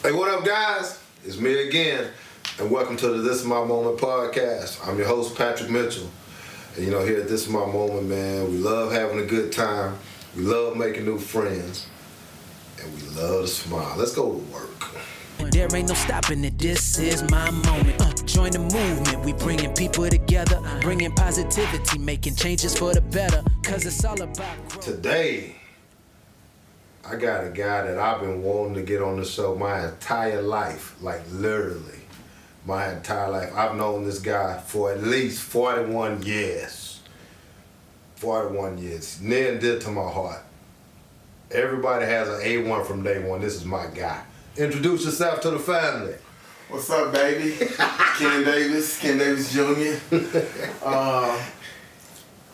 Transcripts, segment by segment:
Hey, what up, guys? It's me again, and welcome to the This Is My Moment podcast. I'm your host, Patrick Mitchell. And here at This Is My Moment, man, we love having a good time. We love making new friends. And we love to smile. Let's go to work. There ain't no stopping it, this is my moment. Join the movement, we bringing people together, bringing positivity, making changes for the better, cause it's all about growth. Today, I got a guy that I've been wanting to get on the show my entire life, like literally my entire life. I've known this guy for at least 41 years. 41 years, near and dear to my heart. Everybody has an A1 from day one. This is my guy. Introduce yourself to the family. What's up, baby? Ken Davis Jr.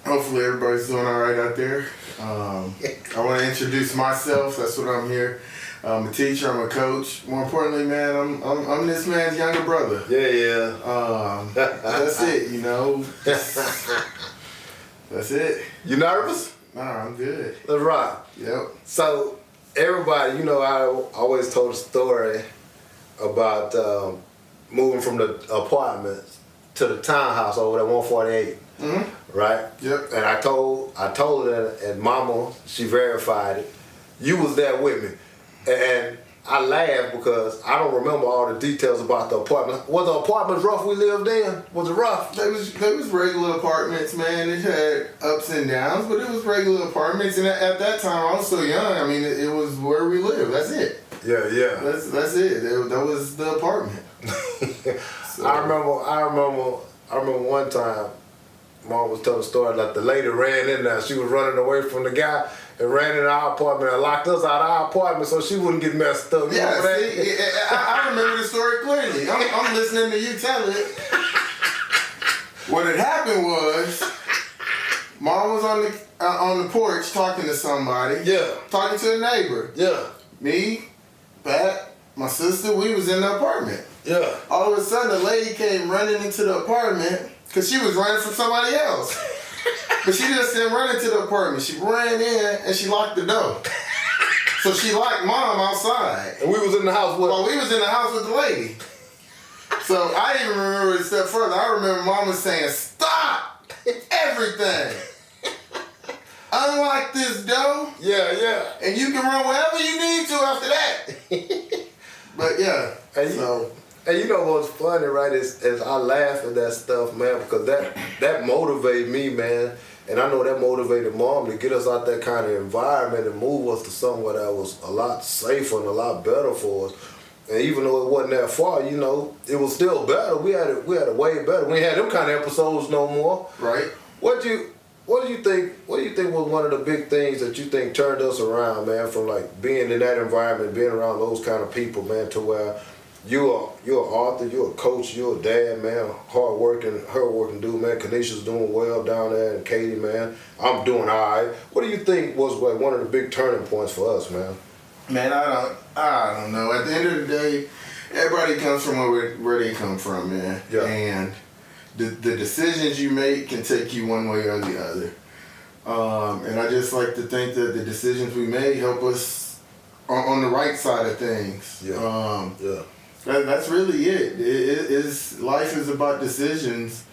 Hopefully everybody's doing all right out there. I want to introduce myself. That's what I'm here. I'm a teacher. I'm a coach. More importantly, man, I'm this man's younger brother. Yeah. That's it. That's it. You nervous? Nah, I'm good. Let's rock. Yep. So, everybody, I always told a story about moving from the apartment to the townhouse over at 148. Mm-hmm. Right? Yep. And I told her, and Mama, she verified it. You was there with me. And I laughed because I don't remember all the details about the apartment. Was the apartment rough we lived in? Was it rough? They was regular apartments, man. It had ups and downs, but it was regular apartments. And at that time, I was so young. I mean, it was where we lived. That's it. Yeah. That's it. That was the apartment. So. I remember one time, Mom was telling a story like the lady ran in there. She was running away from the guy and ran in our apartment and locked us out of our apartment so she wouldn't get messed up. Yeah, I remember the story clearly. I'm listening to you tell it. What had happened was, Mom was on the porch talking to somebody. Yeah. Talking to a neighbor. Yeah. Me, Pat, my sister, we was in the apartment. Yeah. All of a sudden, the lady came running into the apartment because she was running from somebody else. But she just didn't run into the apartment. She ran in and she locked the door. So she locked Mom outside. And we was in the house with Well, we was in the house with the lady. So I didn't even remember it a step further. I remember Mama saying, "Stop everything. Unlock this door. Yeah. And you can run wherever you need to after that." But yeah. And you know what's funny, right, is I laugh at that stuff, man, because that motivated me, man. And I know that motivated Mom to get us out that kind of environment and move us to somewhere that was a lot safer and a lot better for us. And even though it wasn't that far, it was still better. We had it way better. We ain't had them kind of episodes no more. Right. What do you think was one of the big things that you think turned us around, man, from like being in that environment, being around those kind of people, man, to where you're an author, you're a coach, you're a dad, man, hard working dude, man. Kanisha's doing well down there, and Katie, man, I'm doing all right. What do you think was like one of the big turning points for us, man? Man, I don't know. At the end of the day, everybody comes from where they come from, man. Yeah. And the decisions you make can take you one way or the other. And I just like to think that the decisions we made help us on the right side of things. Yeah. That's really it. Life is about decisions,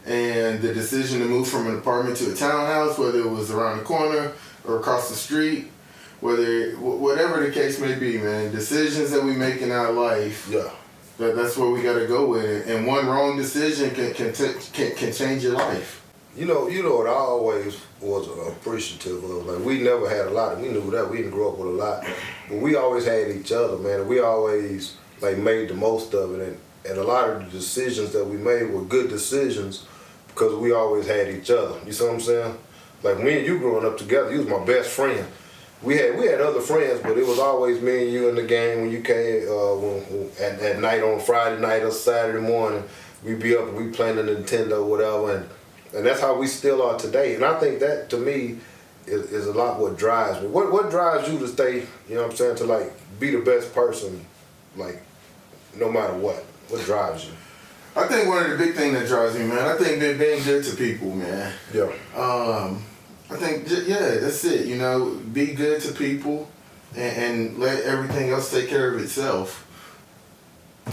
and the decision to move from an apartment to a townhouse, whether it was around the corner or across the street, whatever the case may be, man. Decisions that we make in our life. Yeah. That's where we gotta go with it. And one wrong decision can change your life. You know what I always was appreciative of. Like, we never had a lot. We knew that. We didn't grow up with a lot. But we always had each other, man. And we always, like, made the most of it. And a lot of the decisions that we made were good decisions because we always had each other. You see what I'm saying? Like, me and you growing up together, you was my best friend. We had other friends, but it was always me and you in the game when you came at night on Friday night or Saturday morning. We'd be up and we playing the Nintendo or whatever. And that's how we still are today. And I think that, to me, is a lot what drives me. What drives you to stay, you know what I'm saying, to, like, be the best person, like, no matter what? What drives you? I think one of the big things that drives me, man, I think that being good to people, man. Yeah. I think, that's it, be good to people and let everything else take care of itself.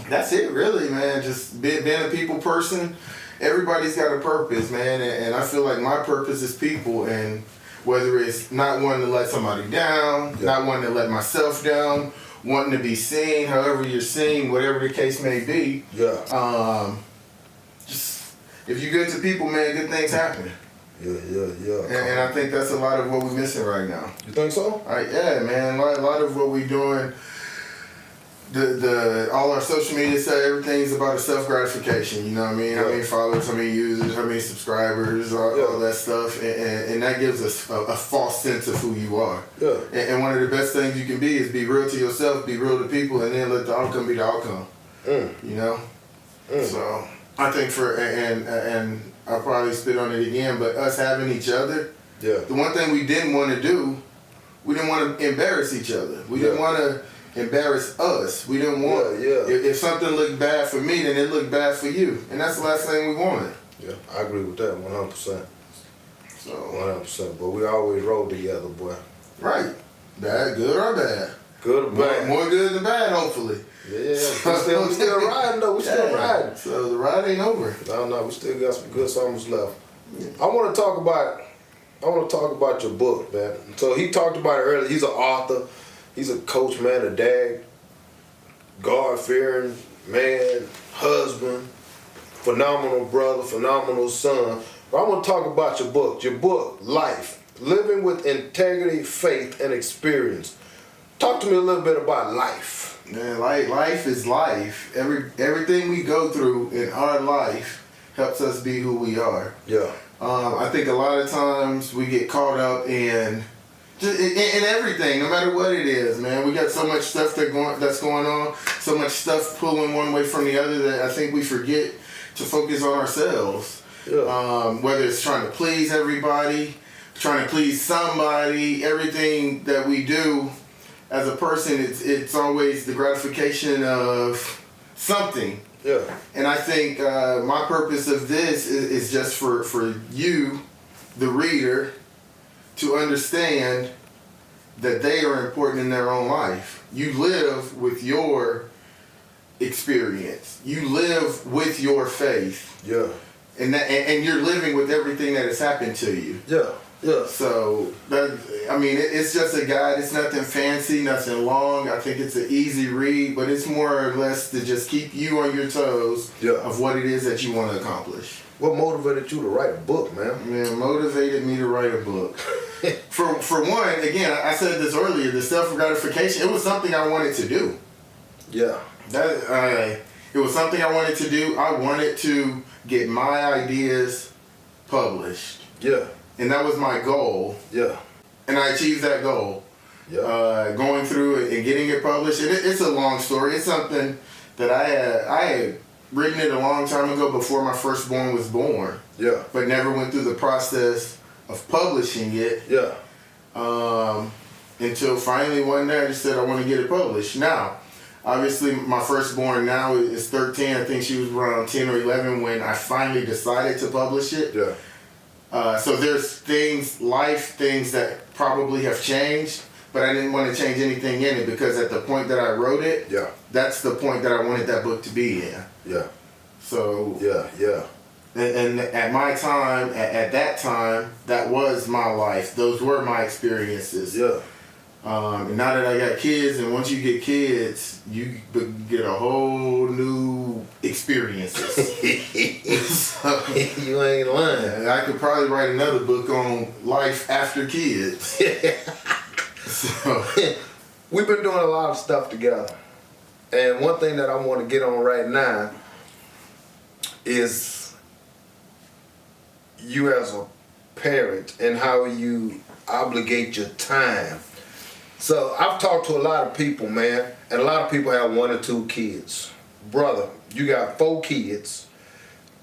That's it, really, man. Just being a people person. Everybody's got a purpose, man, and I feel like my purpose is people, and whether it's not wanting to let somebody down, not wanting to let myself down, wanting to be seen, however you're seen, whatever the case may be. Yeah. Just if you're good to people, man, good things happen. Yeah. And I think that's a lot of what we're missing right now. You think so? Yeah, man. A lot of what we're doing. All our social media say everything's about a self gratification. You know what I mean? How many followers, how many users, how many subscribers, all that stuff, and that gives us a false sense of who you are. Yeah. And one of the best things you can be is be real to yourself, be real to people, and then let the outcome be the outcome. You know. So I think and I'll probably spit on it again, but us having each other. Yeah. The one thing we didn't want to do, we didn't want to embarrass each other. We didn't want to embarrass us. We didn't want. If something looked bad for me, then it looked bad for you, and that's the last thing we wanted. Yeah, I agree with that 100%. So 100%. But we always roll together, boy. Right, bad, good or bad. Good or bad. More good than bad, hopefully. Yeah, we still riding though. We still riding. So the ride ain't over. No, we still got some good songs left. I want to talk about your book, man. So he talked about it earlier. He's an author. He's a coach, man, a dad, God-fearing man, husband, phenomenal brother, phenomenal son. But I want to talk about your book. Your book, Life, Living with Integrity, Faith, and Experience. Talk to me a little bit about life. Man, life is life. Everything we go through in our life helps us be who we are. Yeah. I think a lot of times we get caught up in everything, no matter what it is, man. We got so much stuff that's going on, so much stuff pulling one way from the other that I think we forget to focus on ourselves. Yeah. Whether it's trying to please everybody, trying to please somebody, everything that we do as a person, it's always the gratification of something. Yeah. And I think my purpose of this is just for you, the reader, to understand that they are important in their own life. You live with your experience. You live with your faith. Yeah. And you're living with everything that has happened to you. Yeah. Yeah. So, it's just a guide. It's nothing fancy, nothing long. I think it's an easy read, but it's more or less to just keep you on your toes of what it is that you want to accomplish. What motivated you to write a book, man? Man, motivated me to write a book. For one, again, I said this earlier, the self-gratification, it was something I wanted to do. Yeah. It was something I wanted to do. I wanted to get my ideas published. Yeah. And that was my goal. Yeah. And I achieved that goal. Yeah. Going through it and getting it published. And it's a long story. It's something that I had written it a long time ago before my firstborn was born. Yeah. But never went through the process of publishing it. Yeah. Until finally one day I just said I want to get it published. Now, obviously my firstborn now is 13. I think she was around 10 or 11 when I finally decided to publish it. Yeah. So there's things that probably have changed, but I didn't want to change anything in it because at the point that I wrote it, that's the point that I wanted that book to be in. Yeah. So yeah. And at my time, at that time, that was my life. Those were my experiences. Yeah. And now that I got kids, and once you get kids, you get a whole new experiences. So, you ain't lying. I could probably write another book on life after kids. So, we've been doing a lot of stuff together. And one thing that I want to get on right now is you as a parent and how you obligate your time. So I've talked to a lot of people, man, and a lot of people have 1 or 2 kids. Brother, you got 4 kids.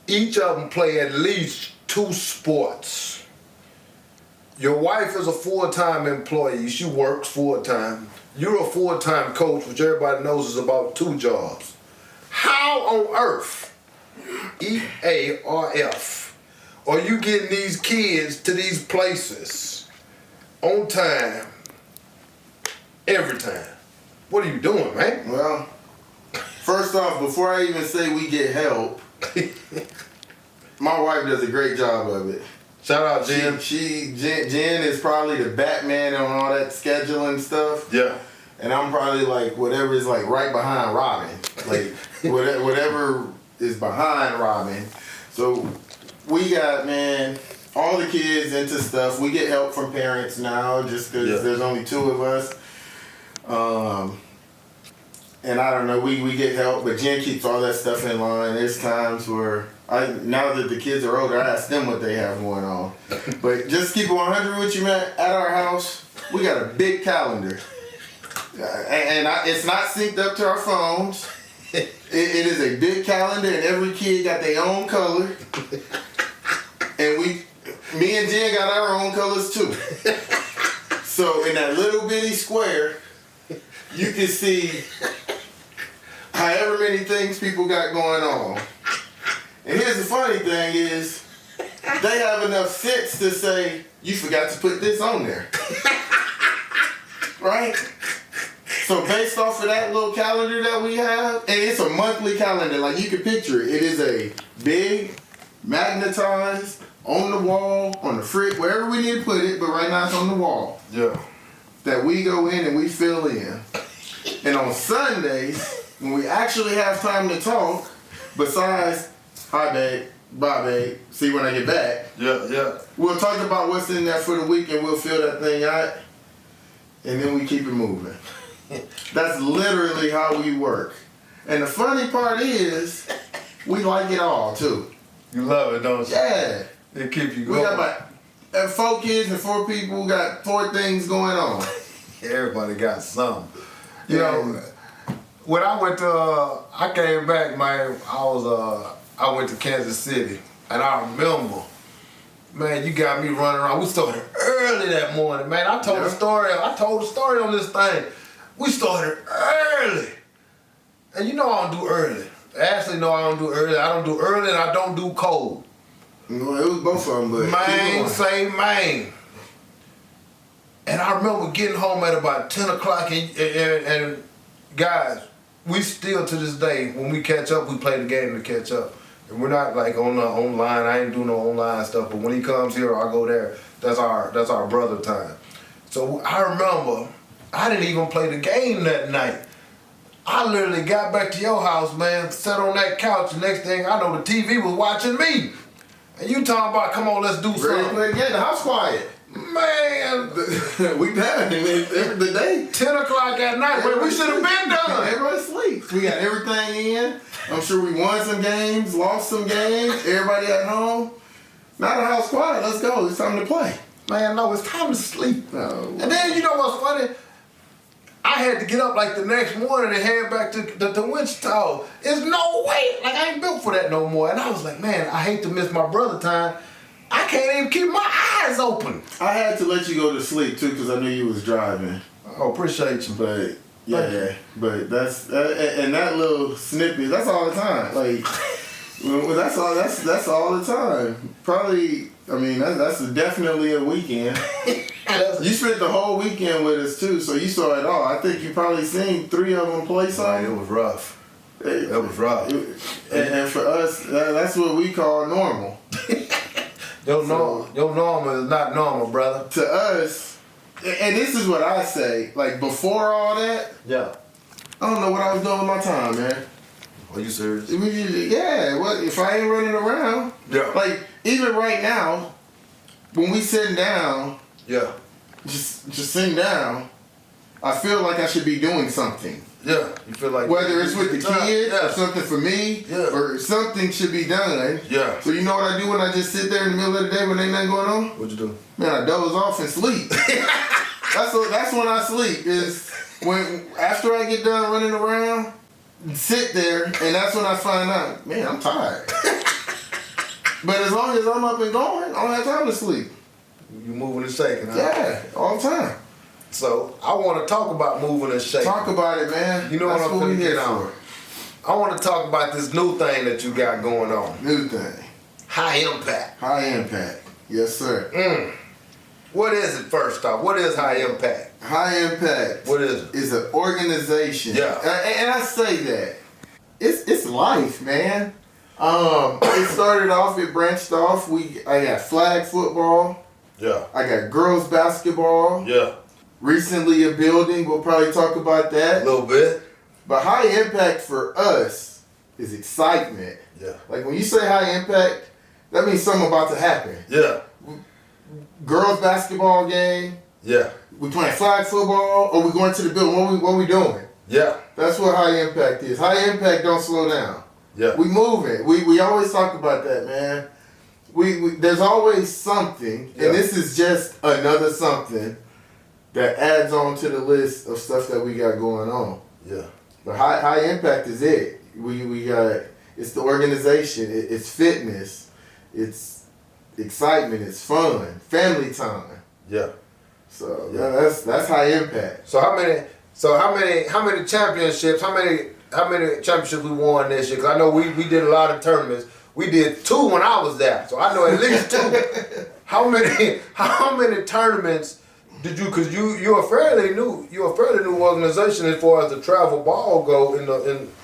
Each of them play at least 2 sports. Your wife is a full-time employee. She works full-time. You're a full-time coach, which everybody knows is about 2 jobs. How on earth, EARF, are you getting these kids to these places on time, every time? What are you doing, man? well, first first off, before I even say we get help, my wife does a great job of it. Shout out, Jen. Jen is probably the Batman on all that scheduling stuff. Yeah. And I'm probably like whatever is like right behind Robin. Like whatever is behind Robin. So we got, man, all the kids into stuff. We get help from parents now just because there's only 2 of us. And I don't know, we get help, but Jen keeps all that stuff in line. There's times where now that the kids are older, I ask them what they have going on. But just keep it 100 with you, man. At our house, we got a big calendar. It's not synced up to our phones. It is a big calendar, and every kid got their own color. And me and Jen got our own colors too. So in that little bitty square, you can see however many things people got going on. And here's the funny thing is, they have enough sense to say, you forgot to put this on there. Right? So based off of that little calendar that we have, and it's a monthly calendar, like you can picture it. It is a big, magnetized, on the wall, on the fridge, wherever we need to put it, but right now it's on the wall. Yeah. That we go in and we fill in. And on Sundays, when we actually have time to talk, besides, hi babe, bye babe, see you when I get back. Yeah. We'll talk about what's in there for the week and we'll fill that thing out. And then we keep it moving. That's literally how we work. And the funny part is, we like it all too. You love it, don't you? Yeah. It keeps you We going. got about 4 kids and 4 people, got 4 things going on. Everybody got something. You know, when I went to, I came back, man, I went to Kansas City, and I remember, man, you got me running around. We started early that morning, man. I told the story on this thing. We started early. And you know I don't do early. Ashley know I don't do early. I don't do early and I don't do cold. No, it was both of them, but Man. And I remember getting home at about 10 o'clock and guys, we still to this day, when we catch up, we play the game to catch up. And we're not like on the online, I ain't doing no online stuff, but when he comes here, I go there. That's our brother time. So I remember, I didn't even play the game that night. I literally got back to your house, man, sat on that couch, the next thing I know, the TV was watching me. And you talking about, come on, let's do something. ready to play again, the house quiet. Man, we done every day. 10 o'clock at night, man, we should have been done. Everybody sleeps. We got everything in. I'm sure we won some games, lost some games. Everybody at home. Now the house quiet. Let's go. It's time to play. Man, no, it's time to sleep. No. And then, you know what's funny? I had to get up like the next morning and head back to Wichita. There's no way. Like, I ain't built for that no more. And I was like, man, I hate to miss my brother time. I can't even keep my eyes open. I had to let you go to sleep, too, because I knew you was driving. Oh, appreciate you. But, yeah, but that's, and that little snippet, that's all the time. Like, that's all the time. Probably, I mean, that's definitely a weekend. You spent the whole weekend with us too, so you saw it all. I think you probably seen 3 of them play something. It was rough. It was rough. And for us, that's what we call normal. Your normal is not normal, brother. To us, and this is what I say, like before all that, Yeah. I don't know what I was doing with my time, man. Are you serious? Yeah, what if I ain't running around? Yeah. Like, even right now, when we sitting down, Yeah. just sitting down, I feel like I should be doing something. Yeah. You feel like Whether it's with the kids or something for me, Yeah. or something should be done. Yeah. So you know what I do when I just sit there in the middle of the day when ain't nothing going on? What'd you do? Man, I doze off and sleep. That's when I sleep. Is when after I get done running around, sit there, and that's when I find out, man, I'm tired. But as long as I'm up and going, I don't have time to sleep. You moving and shaking, huh? Yeah, all the time. So I want to talk about moving and shaking. Talk about it, man. You know That's what I'm we finna here get on. I want to talk about this new thing that you got going on. New thing. High impact. High impact. Yes, sir. What is it first off? What is high impact? High impact. What is it? Is an organization. Yeah. And I say that it's life, man. It started off. It branched off. I got flag football. Yeah. I got girls basketball. Yeah. Recently a building. We'll probably talk about A that. little bit. But high impact for us is excitement. Yeah. Like when you say high impact, that means something about to happen. Yeah. Girls basketball game. Yeah. We playing flag football, or we going to the building. What we doing? Yeah. That's what high impact is. High impact don't slow down. Yeah. We moving. We always talk about that, man. We there's always something, Yeah. and this is just another something that adds on to the list of stuff that we got going on. Yeah. But high impact is it. We got it's the organization. It's fitness. It's excitement. It's fun. Family time. Yeah. So Yeah. that's high impact. So how many championships? How many championships we won this year? Because I know we did a lot of tournaments. We did 2 when I was there, so I know at least 2. How many tournaments did you? Because you're a fairly new organization as far as the travel ball go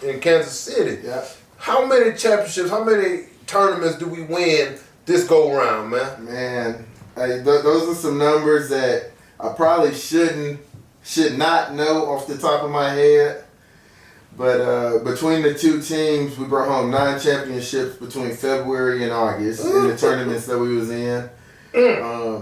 in Kansas City. Yeah. How many championships? How many tournaments do we win this go round, man? Man, those are some numbers that I probably should not know off the top of my head. But between the two teams, we brought home 9 championships between February and August in the tournaments that we was in.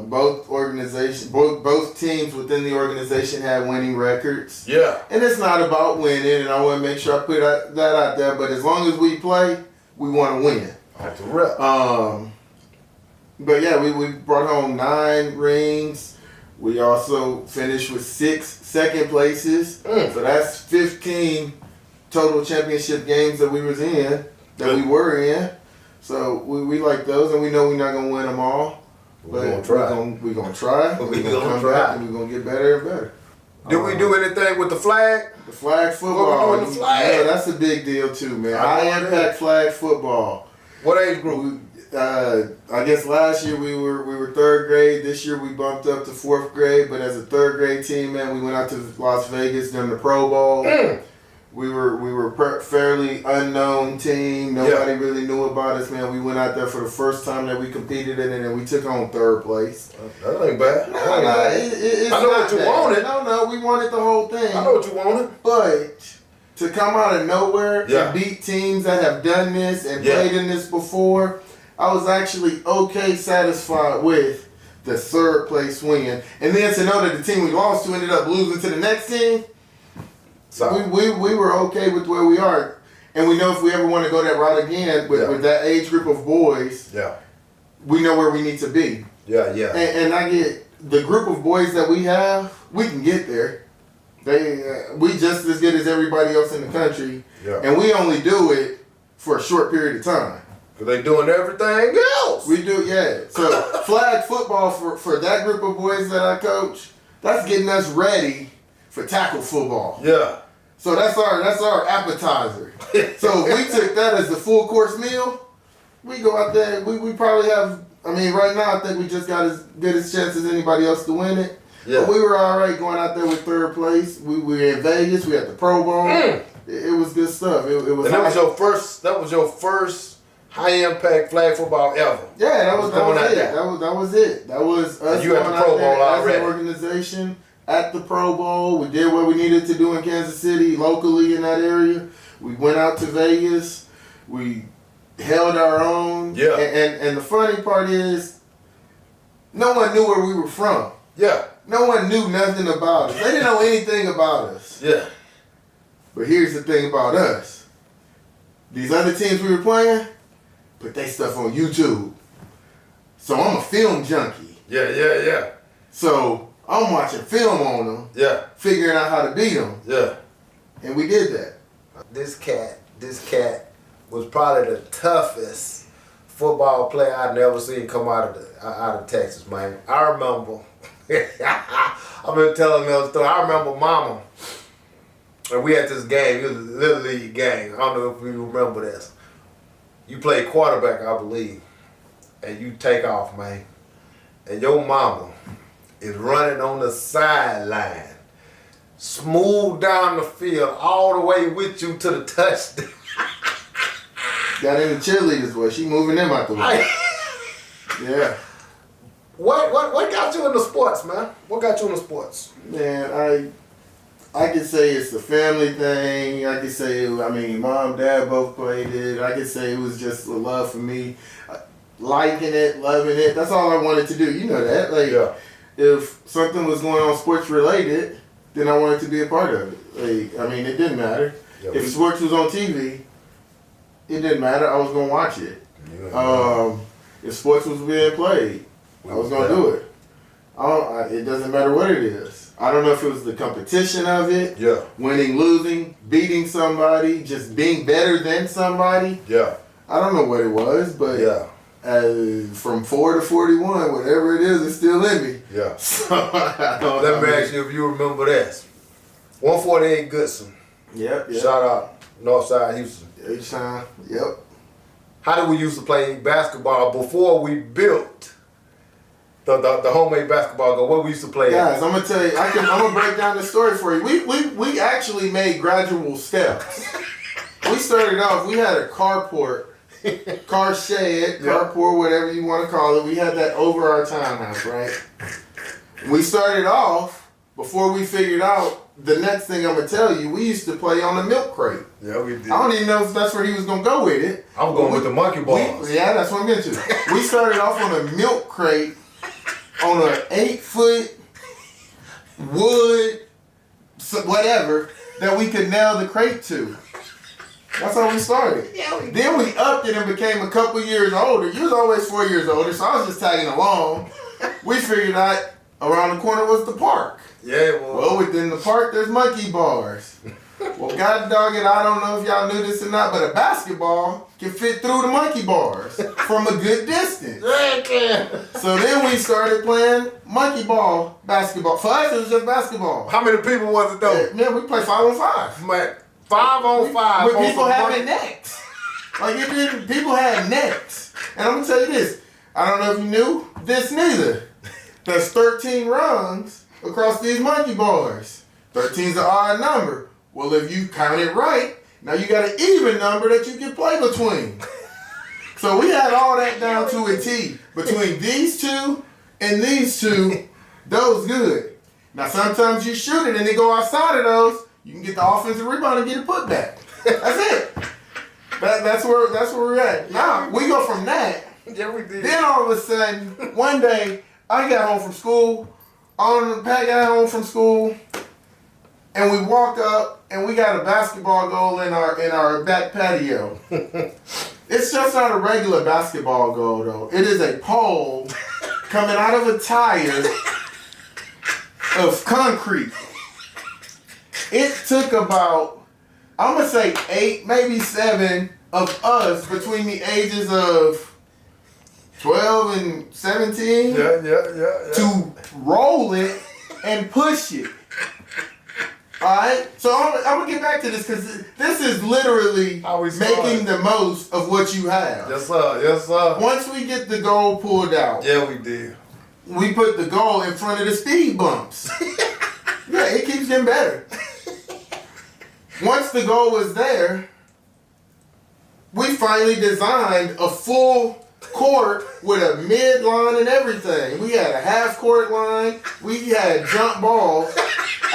Both teams within the organization had winning records. Yeah. And it's not about winning, and I want to make sure I put that out there. But as long as we play, we want to win. Off the rip. But yeah, we brought home 9 rings. We also finished with 6 second places. So that's 15 total championship games that we was in, that we were in. So we like those, and we know we're not gonna win them all. We're gonna try. We're gonna try. We're We're gonna gonna come try. back, and we're gonna get better and better. Did we do anything with the flag? The flag football. What we doing the flag? Yeah, that's a big deal too, man. I High know it impact flag football. What age group? I guess last year we were 3rd grade. This year we bumped up to 4th grade. But as a 3rd grade team, man, we went out to Las Vegas during the Pro Bowl. We were fairly unknown team. Nobody really knew about us, man. We went out there for the first time that we competed in it, and we took home 3rd place. That ain't bad. It's I know not what you bad. wanted. No, we wanted the whole thing. I know what you wanted. But to come out of nowhere Yeah. and beat teams that have done this and Yeah. played in this before, I was actually satisfied with the 3rd place win. And then to know that the team we lost to ended up losing to the next team, So we were okay with where we are. And we know if we ever want to go that route again with that age group of boys, yeah, we know where we need to be. yeah. And I get the group of boys that we have, we can get there. We just as good as everybody else in the country. Yeah. And we only do it for a short period of time. Cause they doing everything else. We do, yeah. So flag football for that group of boys that I coach, that's getting us ready for tackle football. Yeah. So that's our appetizer. So if we took that as the full course meal, we go out there. We probably have. I mean, right now I think we just got as good a chance as anybody else to win it. Yeah. But we were all right going out there with 3rd place. We were in Vegas. We had the Pro Bowl. It was good stuff. It was. And that was your first high impact flag football ever. Yeah, that was it. there. That was it. That was us And you at going the out Pro there Bowl as already. an organization at the Pro Bowl. We did what we needed to do in Kansas City, locally in that area. We went out to Vegas. We held our own. Yeah. And the funny part is, no one knew where we were from. Yeah. No one knew nothing about us. They didn't know anything about us. Yeah. But here's the thing about us. These other teams we were playing, put their stuff on YouTube. So I'm a film junkie. Yeah. So I'm watching film on them, Yeah. figuring out how to beat them. Yeah. And we did that. This cat was probably the toughest football player I've never seen come out of Texas, man. I remember. I've been telling them the story. I remember Mama, and we had this game. It was a little league game. I don't know if you remember this. You play quarterback, I believe, and you take off, man. And your mama is running on the sideline, smooth down the field, all the way with you to the touchdown. Got in the cheerleaders, boy. She moving them out the way. Yeah. What got you into sports, man? What got you into sports? Man, I could say it's a family thing. I could say, mom, dad both played it. I could say it was just a love for me. Liking it, loving it. That's all I wanted to do. You know that. Like, Yeah. if something was going on sports related, then I wanted to be a part of it. Like, it didn't matter. Yeah, If sports was on TV, it didn't matter. I was going to watch it. If sports was being played, I was going to do it. It doesn't matter what it is. I don't know if it was the competition of it, Yeah. winning, losing, beating somebody, just being better than somebody. Yeah. I don't know what it was, but Yeah. From 4 to 41, whatever it is, it's still in me. Yeah. So, I don't Let me know. ask you if you remember this. 148 Goodson. Yep. Shout out Northside Houston. H-Time. Yep. How did we used to play basketball before we built the homemade basketball goal? What we used to play at? Guys, I'm gonna tell you. I'm gonna break down the story for you. We actually made gradual steps. We started off. We had a carport, car shed, carport, whatever you want to call it. We had that over our townhouse, right? We started off before we figured out the next thing I'm gonna tell you. We used to play on the milk crate. Yeah, we did. I don't even know if that's where he was gonna go with it. I'm going with the monkey balls. Yeah, that's what I'm getting to. We started off on a milk crate on an 8-foot wood, whatever, that we could nail the crate to. That's how we started. Then we upped it and became a couple years older. You was always 4 years older, so I was just tagging along. We figured out around the corner was the park. Yeah, well. Well, within the park, there's monkey bars. Well, God dog it, I don't know if y'all knew this or not, but a basketball can fit through the monkey bars from a good distance. Yeah, it can. So then we started playing monkey ball basketball. For us, it was just basketball. How many people was it though? Man, we played 5-on-5. Man, 5-on-5. With on people some having nets. Like, it didn't, people had nets. And I'm going to tell you this. I don't know if you knew this neither. There's 13 rungs across these monkey bars. 13's an odd number. Well, if you count it right, now you got an even number that you can play between. So we had all that down to a T. Between these two and these two, those good. Now sometimes you shoot it and they go outside of those, you can get the offensive rebound and get it put back. That's it. That's where we're at. Now we go from that. Yeah, we did. Then all of a sudden, one day, I got home from school. Pat got home from school, and we walk up, and we got a basketball goal in our back patio. It's just not a regular basketball goal, though. It is a pole coming out of a tire of concrete. It took about, I'm gonna say 8, maybe 7 of us between the ages of 12 and 17 Yeah. to roll it and push it. Alright? So I'm going to get back to this because this is literally How we making started. the most of what you have. Yes, sir. Yes, sir. Once we get the goal pulled out, Yeah, we did. we put the goal in front of the speed bumps. Yeah, it keeps getting better. Once the goal was there, we finally designed a full court with a mid line and everything. We had a half court line. We had jump balls.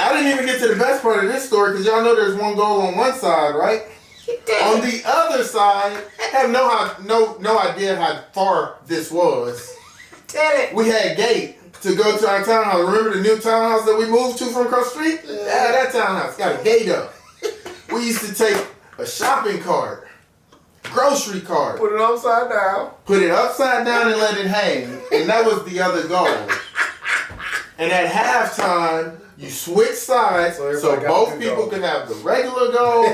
I didn't even get to the best part of this story because y'all know there's one goal on one side, right? On the other side, I have no idea how far this was. Tell it. We had gate to go to our townhouse. Remember the new townhouse that we moved to from across the street? Yeah, that townhouse got a gate up. We used to take a shopping cart, grocery cart, Put it upside down. put it upside down and let it hang, and that was the other goal. And at halftime, you switch sides So so everybody got both two people goals. can have the regular goal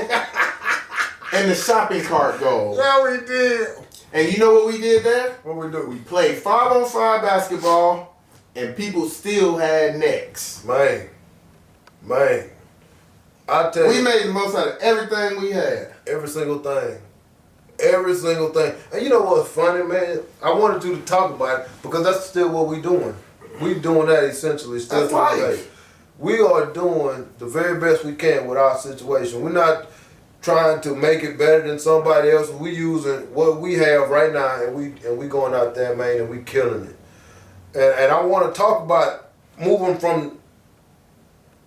and the shopping cart goal. Yeah, we did. And you know what we did there? What we do? We played 5-on-5 basketball, and people still had necks. Man. I tell We you, made the most out of everything we had. every single thing. Every single thing. And you know what's funny, man? I wanted you to talk about it because that's still what we doing. We doing that essentially still That's to this life. day. We are doing the very best we can with our situation. We're not trying to make it better than somebody else. We using what we have right now, and we going out there, man, and we killing it. And I want to talk about moving from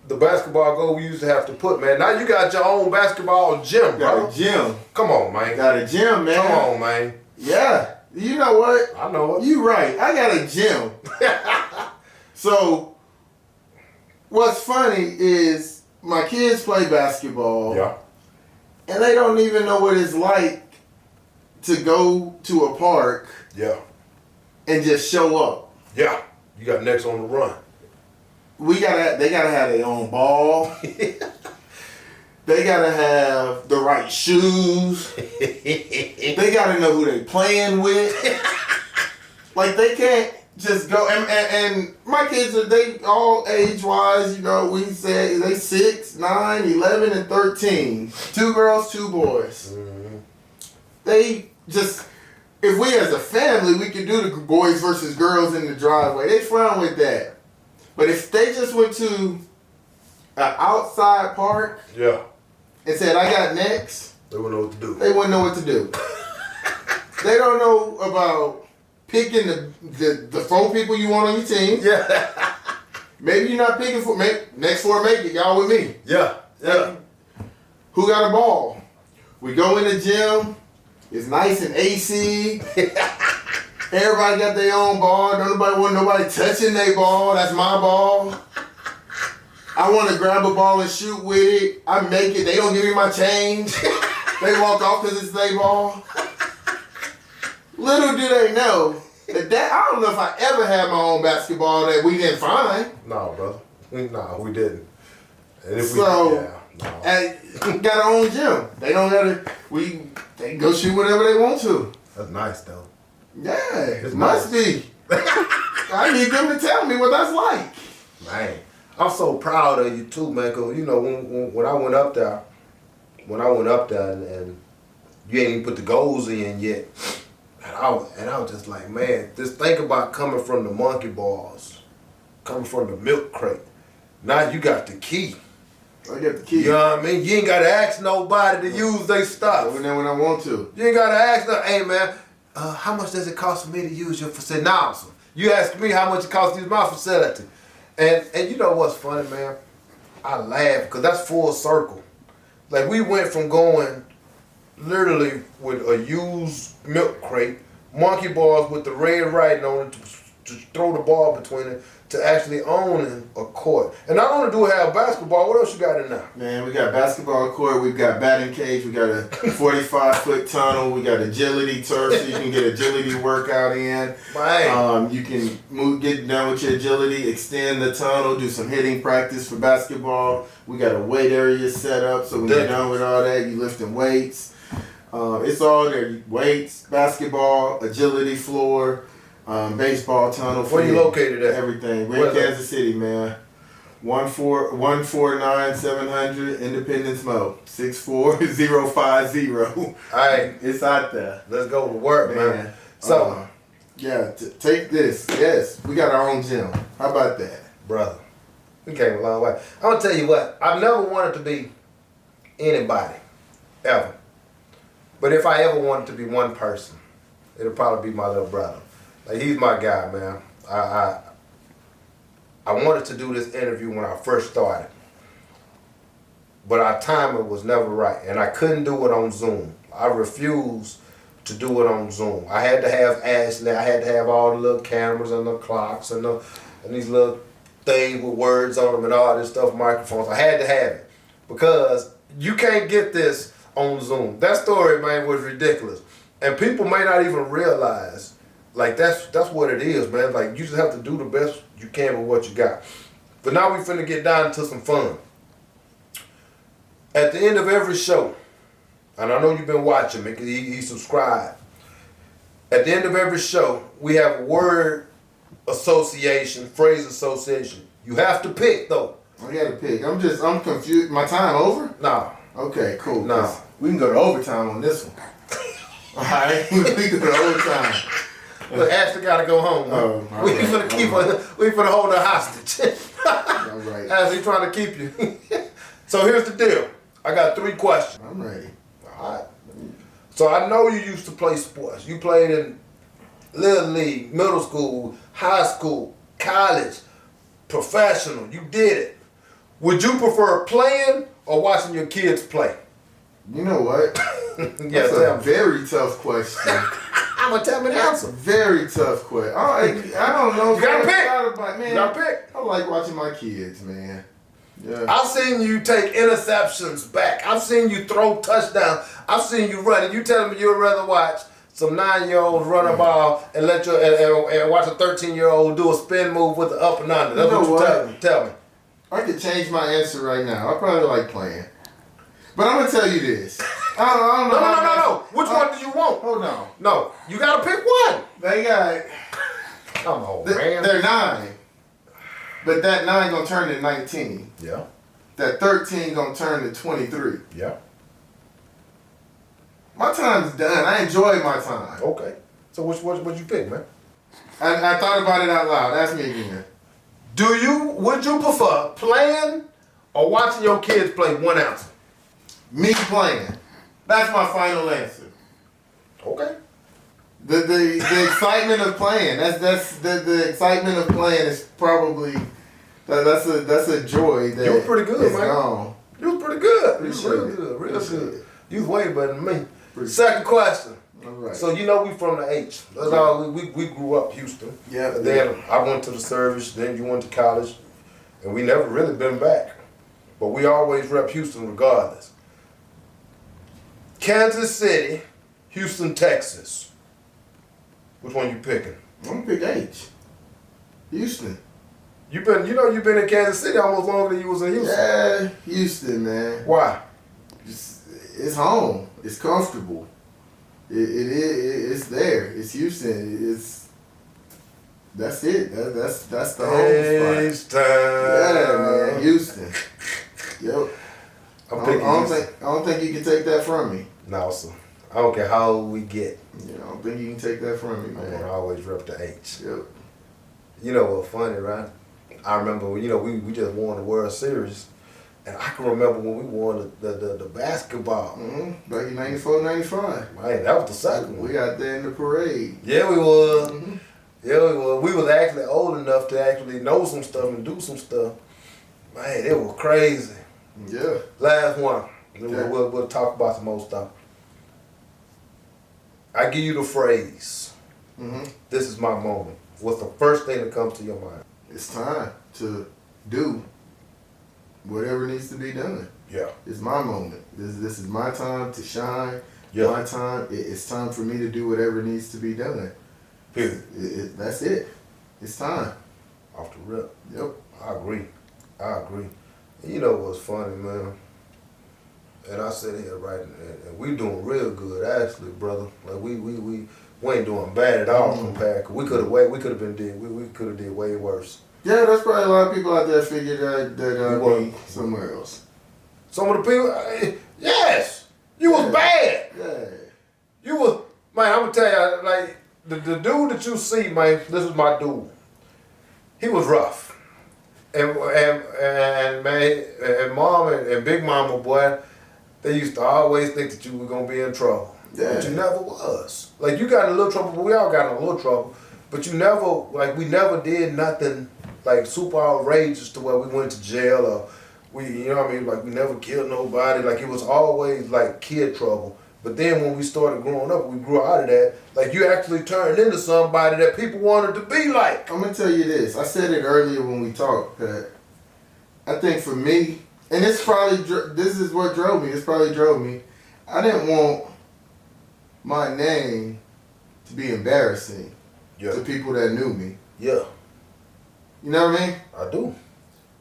the basketball goal we used to have to put, man. Now you got your own basketball gym, bro. Got a gym. Come on, man. Got a gym, man. Come on, man. Yeah. You know what? I know it. You right. I got a gym. So, what's funny is my kids play basketball. Yeah. And they don't even know what it's like to go to a park Yeah. and just show up. Yeah. You got next on the run. They gotta have their own ball. They gotta have the right shoes. They gotta know who they playing with. Like they can't just go and my kids they all age wise, you know, we say they 6, 9, 11, and 13. 2 girls, 2 boys. Mm-hmm. They just if we as a family we could do the boys versus girls in the driveway, they frown with that. But if they just went to an outside park Yeah. and said, I got next, They wouldn't know what to do. they wouldn't know what to do. They don't know about picking the 4 people you want on your team. Yeah. Maybe you're not picking next 4 make it. Y'all with me. Yeah. Yeah. Who got a ball? We go in the gym. It's nice and AC. Everybody got their own ball. Nobody want nobody touching their ball. That's my ball. I want to grab a ball and shoot with it. I make it. They don't give me my change. They walk off because it's their ball. Little do they know that I don't know if I ever had my own basketball that we didn't find. No, brother. No, we didn't. And if So, no. and got our own gym. They don't gotta. They can go shoot whatever they want to. That's nice though. Yeah, it It's must nice. be. I need them to tell me what that's like. Man, I'm so proud of you too, man. Cause you know when I went up there, and you ain't even put the goals in yet, and I was just like, man, just think about coming from the monkey bars, coming from the milk crate. Now you got the key. I got the key. You know what I mean? You ain't gotta ask nobody to use their stuff. When I want to. You ain't gotta ask them, hey man, how much does it cost for me to use your facility? Now, you ask me how much it costs to use my facility. And you know what's funny, man? I laugh because that's full circle. Like we went from going literally with a used milk crate, monkey bars with the red writing on it to throw the ball between it, to actually owning a court. And not only do we have basketball, what else you got in there? Man, we got basketball court, we've got batting cage, we got a 45-foot tunnel, we got agility turf so you can get agility workout in. Man. You can get down with your agility, extend the tunnel, do some hitting practice for basketball. We got a weight area set up so when you're done with all that, you lifting weights. It's all there. Weights, baskesketball, agility floor, baseball tunnel. Where you located at? Everything. We're in Kansas City, man. 149-700 Independence Mo. 64050. All right, It's out there. let's go to work, man. So, yeah, take this. Yes, we got our own gym. How about that? brother, we came a long way. I'm gonna tell you what, I've never wanted to be anybody, ever. But if I ever wanted to be one person, it'll probably be my little brother. Like, he's my guy, man. I wanted to do this interview when I first started, but our timing was never right, and I couldn't do it on Zoom. I refused to do it on Zoom. I had to have Ashley. I had to have all the little cameras and the clocks and these little things with words on them and all this stuff, microphones. I had to have it because you can't get this on Zoom. That story, man, was ridiculous, and people may not even realize. Like, that's what it is, man. Like, you just have to do the best you can with what you got. But now we finna get down to some fun. At the end of every show, and I know you've been watching me because he subscribed. At the end of every show, we have a word association, phrase association. You have to pick, though. I gotta pick. I'm confused. My time over? Nah. Okay, cool. Nah. We can go to overtime on this one. Alright? We can go to overtime. Look, Ashley gotta go home. Oh, We alright, finna keep her, we finna hold her hostage. Alright. Ashley trying to keep you. So here's the deal. I got 3 questions. I'm ready. All right. So I know you used to play sports. You played in Little League, middle school, high school, college, professional. You did it. Would you prefer playing or watching your kids play? You know what? Yes, That's a very tough question. I'm gonna tell me the answer. Very tough question. I don't know. You gotta pick. Man, You gotta pick. I like watching my kids, man. Yeah. I've seen you take interceptions back. I've seen you throw touchdowns. I've seen you run. And you telling me you'd rather watch some 9-year-olds run a ball and let your and watch a 13-year-old do a spin move with the up and under. That's You know what you what? tell me. I could change my answer right now. I probably like playing. But I'm going to tell you this. I don't know. No. Which one do you want? Hold on. No, you gotta pick one. They got, Come on, man. they're 9. But that 9 going to turn to 19. Yeah, That 13 going to turn to 23. yeah. My time's done. I enjoy my time. Okay. So what you pick, man? I thought about it out loud. Ask me again. Would you prefer playing or watching your kids play 1 ounce? Me playing. That's my final answer. Okay. The excitement of playing. That's the excitement of playing is probably that's a joy that You were pretty good, is man. gone. You was pretty good. You was Appreciate real it. good, real Appreciate good. it. You was way better than me. Appreciate Second question. All right. So you know we from the H. That's all. We grew up Houston. Yeah. And then I went to the service. Then you went to college, and we never really been back. But we always rep Houston regardless. Kansas City, Houston, Texas. Which one you picking? I'm gonna pick H. Houston. You've been in Kansas City almost longer than you was in Houston. Yeah, Houston, man. Why? It's home. It's comfortable. It's there. It's Houston. That's it. That's the home spot. Yeah, man. Houston. Yep. I'm I picking don't Houston. think you can take that from me. No, sir. I don't care how old we get. Yeah, I don't think you can take that from me, I'm man. gonna always rep the H. Yep. You know what's funny, right? I remember when we just won the World Series, and I can remember when we won the basketball. Mm-hmm. Back in 94, 95. Man, that was the second We one. got there in the parade. Yeah, we was. Mm-hmm. Yeah, we was. We was actually old enough to actually know some stuff and do some stuff. Man, it was crazy. Yeah. Last one. Then Okay. we'll talk about some more stuff. I give you the phrase. Mm-hmm. This is my moment. What's the first thing that comes to your mind? It's time to do whatever needs to be done. Yeah. It's my moment. This is my time to shine. Yeah. My time. It's time for me to do whatever needs to be done. Period. That's it. It's time. Off the rip. Yep. I agree. You know what's funny, man? And I sit here right, and we doing real good, actually, brother. Like we ain't doing bad at all compared. 'Cause we could have did way worse. Yeah, that's probably a lot of people out there figured that I'd were. be somewhere else. Some of the people, yes, you was bad. Yeah. You was, man. I'm gonna tell you, like the dude that you see, man. This is my dude. He was rough, and man, and mom and big mama, boy. They used to always think that you were gonna be in trouble. Yeah. But you never was. Like you got in a little trouble, but we all got in a little trouble. But you never, like we never did nothing like super outrageous to where we went to jail or you know what I mean? Like we never killed nobody. Like it was always like kid trouble. But then when we started growing up, we grew out of that. Like you actually turned into somebody that people wanted to be like. I'm gonna tell you this. I said it earlier when we talked that I think for me, and this is what drove me. This probably drove me. I didn't want my name to be embarrassing Yeah. to people that knew me. Yeah, You know what I mean? I do.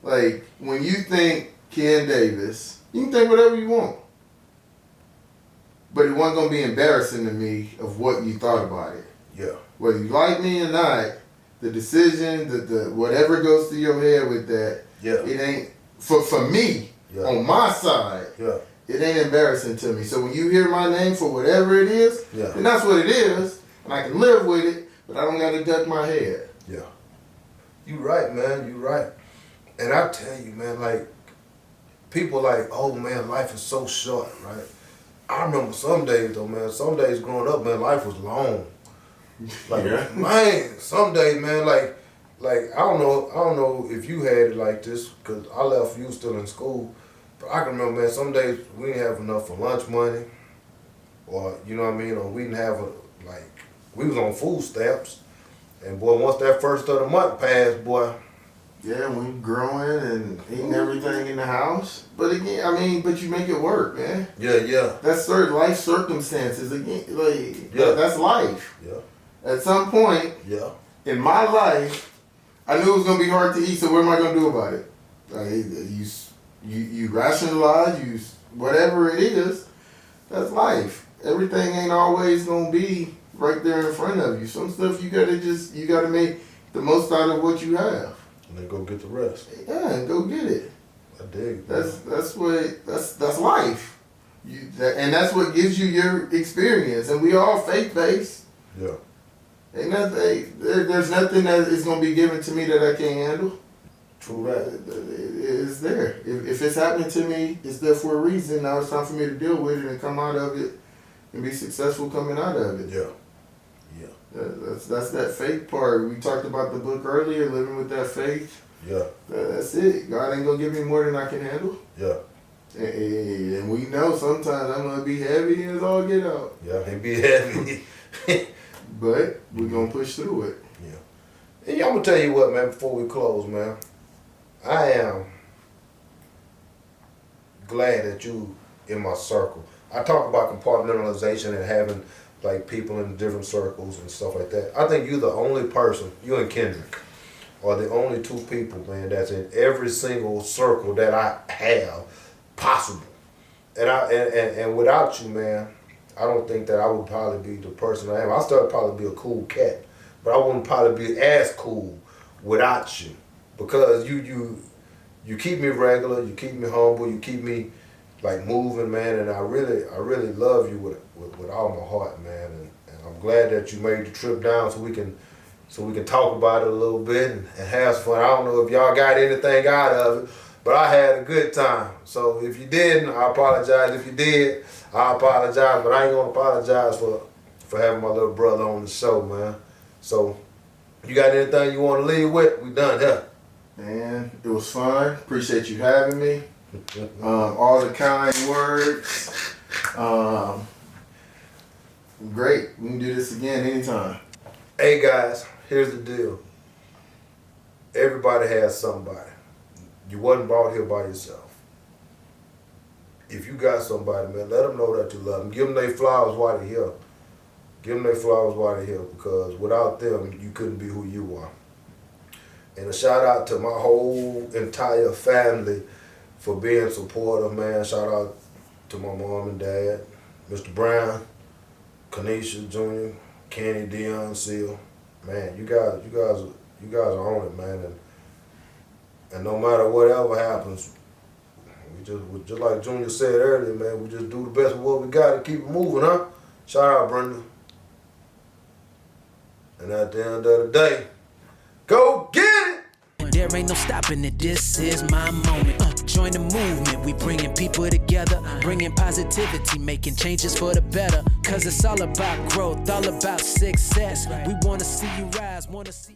Like when you think Ken Davis, you can think whatever you want, but it wasn't gonna be embarrassing to me of what you thought about it. Yeah. Whether you like me or not, the decision, the whatever goes through your head with that, Yeah. it ain't for me Yeah. on my side. Yeah. It ain't embarrassing to me. So when you hear my name for whatever it is, Yeah. then that's what it is, and I can live with it. But I don't gotta duck my head. Yeah. You right, man. You right. And I tell you, man, like people like, oh man, life is so short, right? I remember some days though, man. Some days growing up, man, life was long. Like, Yeah. man, some days, man, like I don't know if you had it like this, cause I left you still in school. But I can remember, man, some days we didn't have enough for lunch money, or you know what I mean, or we didn't have we was on food stamps, and boy, once that first of the month passed, boy. Yeah, we growing and eating everything in the house. But again, I mean, but you make it work, man. Yeah. That's certain life circumstances. Again, like Yeah. that's life. Yeah. At some point Yeah. in my life, I knew it was gonna be hard to eat. So what am I gonna do about it? Like, you rationalize, you whatever it is. That's life. Everything ain't always gonna be right there in front of you. Some stuff you gotta make the most out of what you have. And then go get the rest. Yeah, and go get it. I dig. That's life. And that's what gives you your experience. And we all faith-based. Yeah. Ain't nothing. There's nothing that is gonna be given to me that I can't handle. True that. It's there. If it's happening to me, it's there for a reason. Now it's time for me to deal with it and come out of it and be successful coming out of it. Yeah. That's that faith part. We talked about the book earlier, living with that faith. Yeah. That's it. God ain't gonna give me more than I can handle. Yeah. And we know sometimes I'm gonna be heavy as all get out. Yeah. It be heavy. But we're gonna push through it. Yeah. And I'm gonna tell you what, man. Before we close, man, I am glad that you in my circle. I talk about compartmentalization and having like people in different circles and stuff like that. I think you're the only person, you and Kendrick, are the only two people, man, that's in every single circle that I have possible. And without you, man, I don't think that I would probably be the person I am. I still probably be a cool cat, but I wouldn't probably be as cool without you, because you keep me regular, you keep me humble, you keep me like moving, man, and I really love you with all my heart, man, and I'm glad that you made the trip down so we can talk about it a little bit and have some fun. I don't know if y'all got anything out of it, but I had a good time. So if you didn't, I apologize. If you did, I apologize, but I ain't gonna apologize for having my little brother on the show, man. So you got anything you want to leave with? We done here. Man, it was fun. Appreciate you having me. All the kind words. Great. We can do this again anytime. Hey guys, here's the deal. Everybody has somebody. You wasn't brought here by yourself. If you got somebody, man, let them know that you love them. Give them their flowers while they're here. Give them their flowers while they're here, because without them, you couldn't be who you are. And a shout out to my whole entire family for being supportive, man. Shout out to my mom and dad, Mr. Brown, Kanisha Jr., Kenny, Dion, Seal. Man, you guys are on it, man. And no matter whatever happens, we just like Junior said earlier, man, we just do the best with what we got and keep it moving, huh? Shout out, Brenda. And at the end of the day, go get it! There ain't no stopping it, this is my moment. Join the movement, we bringing people together, bringing positivity, making changes for the better. Cause it's all about growth, all about success. We wanna see you rise, wanna see